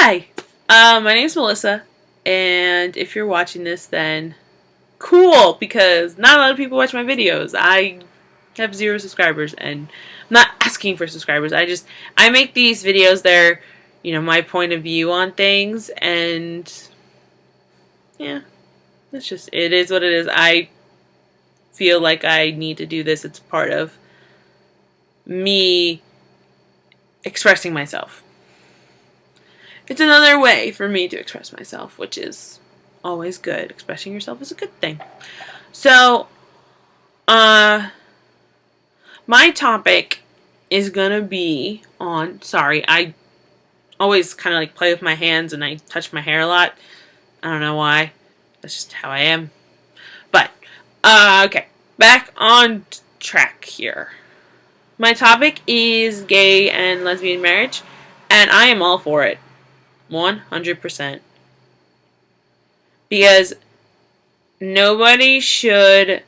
Hi, my name's Melissa, and if you're watching this, then cool, because not a lot of people watch my videos. I have 0 subscribers, and I'm not asking for subscribers. I make these videos. They're, my point of view on things, and yeah, it is what it is. I feel like I need to do this. It's part of me expressing myself. It's another way for me to express myself, which is always good. Expressing yourself is a good thing. So, my topic is gonna be on, sorry, I always kind of like play with my hands and I touch my hair a lot. I don't know why. That's just how I am. But, okay. Back on track here. My topic is gay and lesbian marriage, and I am all for it. 100%. Because nobody should...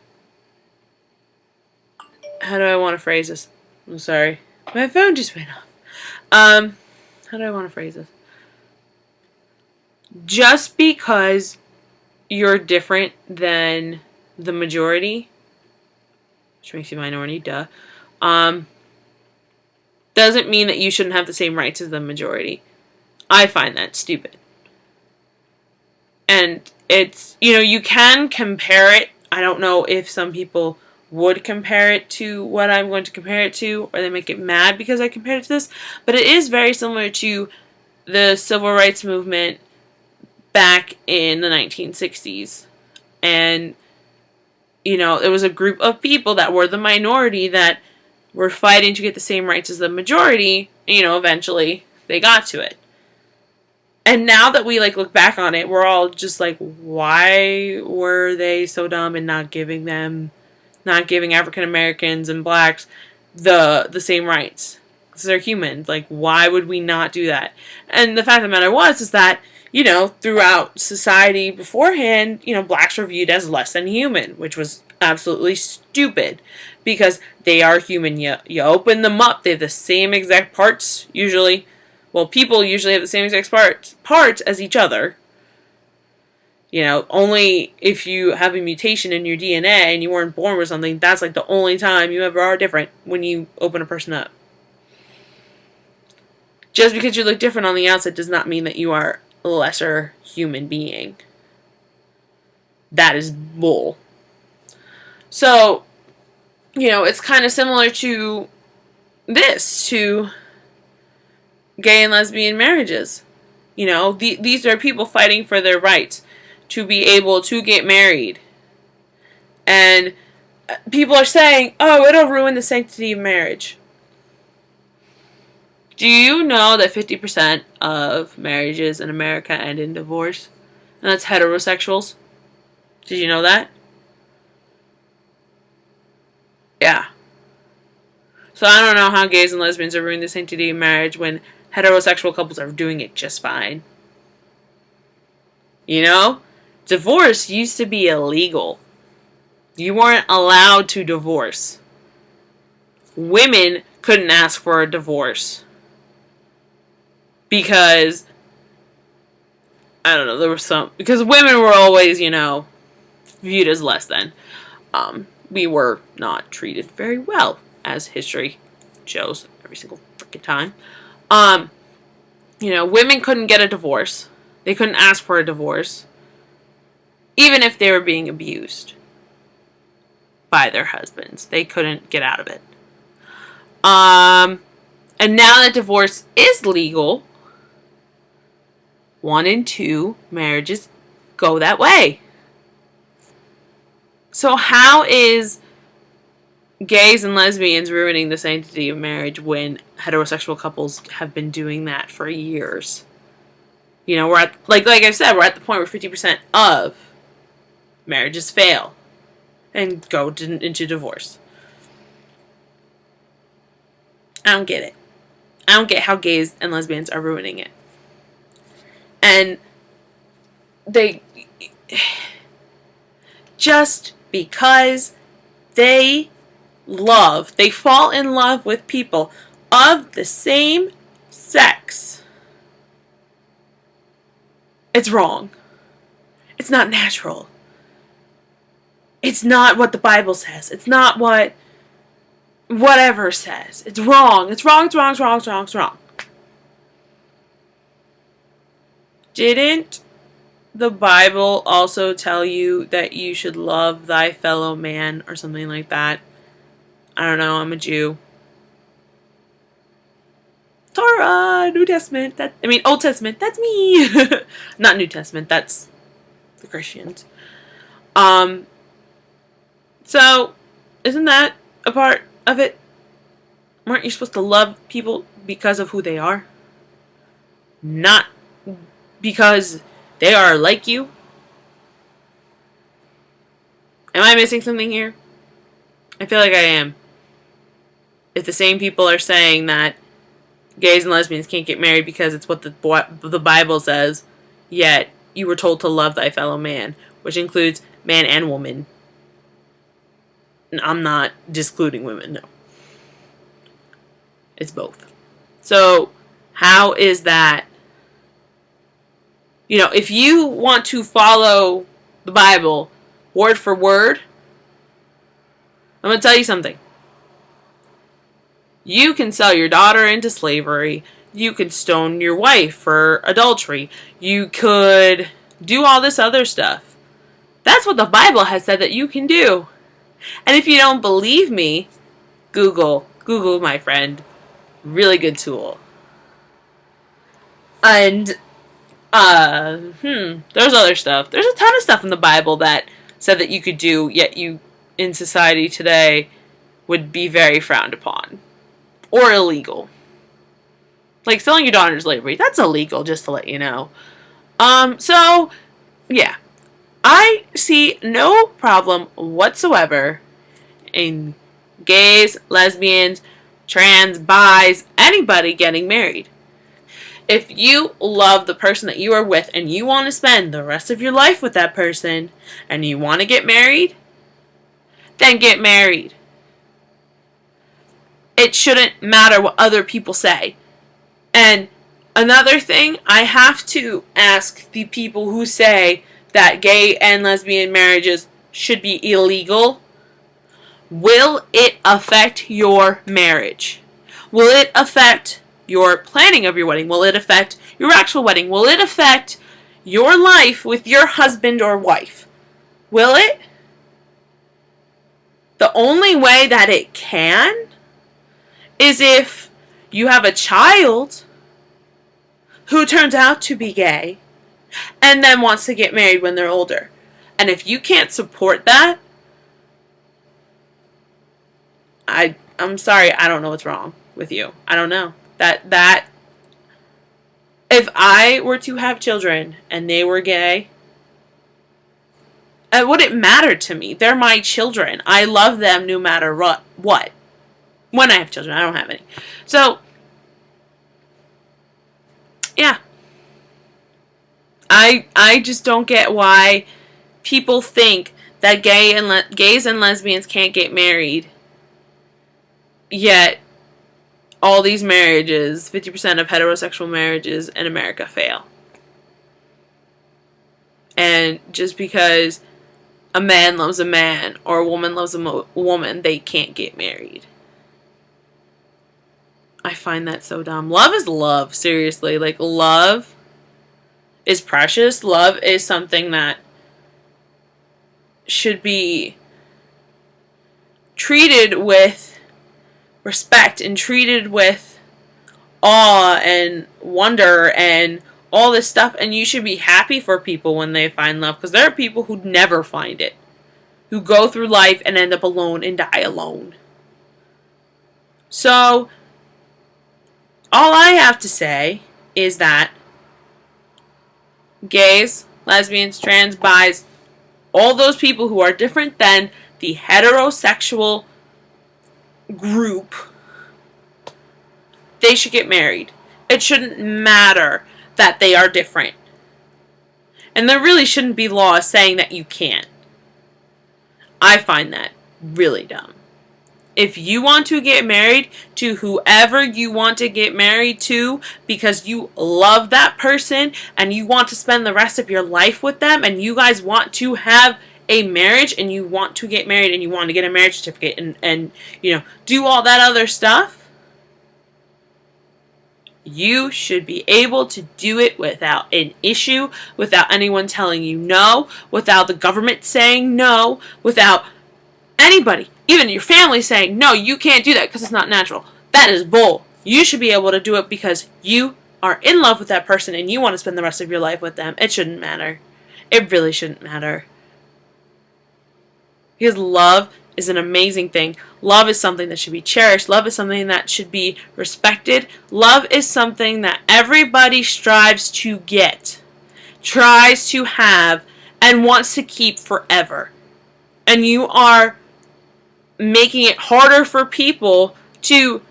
How do I want to phrase this? I'm sorry. My phone just went off. How do I want to phrase this? Just because you're different than the majority, which makes you minority, duh, doesn't mean that you shouldn't have the same rights as the majority. I find that stupid. And it's, you can compare it. I don't know if some people would compare it to what I'm going to compare it to, or they might get mad because I compared it to this, but it is very similar to the civil rights movement back in the 1960s. And, it was a group of people that were the minority that were fighting to get the same rights as the majority. Eventually they got to it. And now that we look back on it, we're all just like, why were they so dumb and not giving African Americans and blacks the same rights? Because they're human. Why would we not do that? And the fact of the matter is that, throughout society beforehand, blacks were viewed as less than human, which was absolutely stupid. Because they are human. You open them up, they have the same exact parts, usually. Well, people usually have the same exact parts as each other. Only if you have a mutation in your DNA and you weren't born with something, that's the only time you ever are different, when you open a person up. Just because you look different on the outside does not mean that you are a lesser human being. That is bull. So, it's kind of similar to this, to gay and lesbian marriages. These are people fighting for their rights to be able to get married. And people are saying, oh, it'll ruin the sanctity of marriage. Do you know that 50% of marriages in America end in divorce? And that's heterosexuals. Did you know that? Yeah. So I don't know how gays and lesbians are ruining the sanctity of marriage when heterosexual couples are doing it just fine. Divorce used to be illegal. You weren't allowed to divorce. Women couldn't ask for a divorce. Because, I don't know, because women were always, viewed as less than. We were not treated very well, as history shows every single freaking time. Women couldn't get a divorce. They couldn't ask for a divorce. Even if they were being abused by their husbands. They couldn't get out of it. And now that divorce is legal, 1 in 2 marriages go that way. So how is gays and lesbians ruining the sanctity of marriage when heterosexual couples have been doing that for years? We're at, like I said, we're at the point where 50% of marriages fail and go into divorce. I don't get it. I don't get how gays and lesbians are ruining it. And they... Just because they fall in love with people of the same sex It's wrong. It's not natural. It's not what the Bible says. It's not what whatever says. It's wrong. It's wrong. It's wrong. It's wrong. It's wrong. It's wrong. Didn't the Bible also tell you that you should love thy fellow man or something like that? I don't know. I'm a Jew. Torah, New Testament. Old Testament. That's me. Not New Testament. That's the Christians. So, isn't that a part of it? Weren't you supposed to love people because of who they are? Not because they are like you? Am I missing something here? I feel like I am. If the same people are saying that gays and lesbians can't get married because it's what the Bible says, yet you were told to love thy fellow man, which includes man and woman. And I'm not discluding women, no. It's both. So, how is that? You know, if you want to follow the Bible word for word, I'm going to tell you something. You can sell your daughter into slavery. You could stone your wife for adultery. You could do all this other stuff. That's what the Bible has said that you can do. And if you don't believe me, Google, my friend. Really good tool. And, there's other stuff. There's a ton of stuff in the Bible that said that you could do, yet you, in society today, would be very frowned upon. Or illegal. Like selling your daughter to slavery. That's illegal, just to let you know. So, yeah. I see no problem whatsoever in gays, lesbians, trans, bis, anybody getting married. If you love the person that you are with and you want to spend the rest of your life with that person and you want to get married, then get married. It shouldn't matter what other people say. And another thing, I have to ask the people who say that gay and lesbian marriages should be illegal, will it affect your marriage? Will it affect your planning of your wedding? Will it affect your actual wedding? Will it affect your life with your husband or wife? Will it? The only way that it can is if you have a child who turns out to be gay and then wants to get married when they're older. And if you can't support that, I'm sorry, I don't know what's wrong with you. I don't know. That if I were to have children and they were gay, it wouldn't matter to me. They're my children. I love them no matter what. When I have children, I don't have any. So, yeah. I just don't get why people think that gays and lesbians can't get married. Yet, all these marriages, 50% of heterosexual marriages in America fail. And just because a man loves a man or a woman loves a woman, they can't get married. I find that so dumb. Love is love, seriously. Like, love is precious. Love is something that should be treated with respect and treated with awe and wonder and all this stuff. And you should be happy for people when they find love, because there are people who never find it, who go through life and end up alone and die alone. So, all I have to say is that gays, lesbians, trans, bis, all those people who are different than the heterosexual group, they should get married. It shouldn't matter that they are different. And there really shouldn't be laws saying that you can't. I find that really dumb. If you want to get married to whoever you want to get married to because you love that person and you want to spend the rest of your life with them and you guys want to have a marriage and you want to get married and you want to get a marriage certificate and do all that other stuff, you should be able to do it without an issue, without anyone telling you no, without the government saying no, without anybody, even your family, saying, no, you can't do that because it's not natural. That is bull. You should be able to do it because you are in love with that person and you want to spend the rest of your life with them. It shouldn't matter. It really shouldn't matter. Because love is an amazing thing. Love is something that should be cherished. Love is something that should be respected. Love is something that everybody strives to get, tries to have, and wants to keep forever. And you are making it harder for people to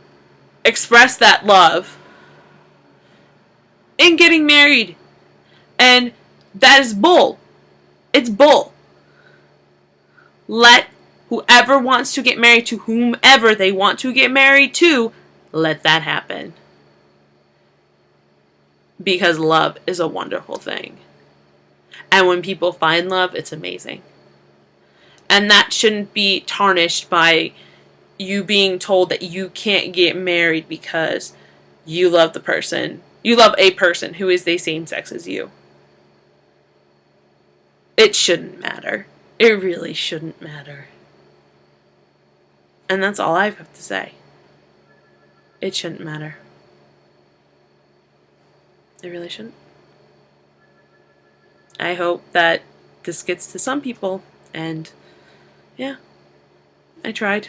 express that love in getting married. And that is bull. It's bull. Let whoever wants to get married to whomever they want to get married to, let that happen. Because love is a wonderful thing. And when people find love, it's amazing. And that shouldn't be tarnished by you being told that you can't get married because you love the person. You love a person who is the same sex as you. It shouldn't matter. It really shouldn't matter. And that's all I have to say. It shouldn't matter. It really shouldn't. I hope that this gets to some people, and yeah, I tried.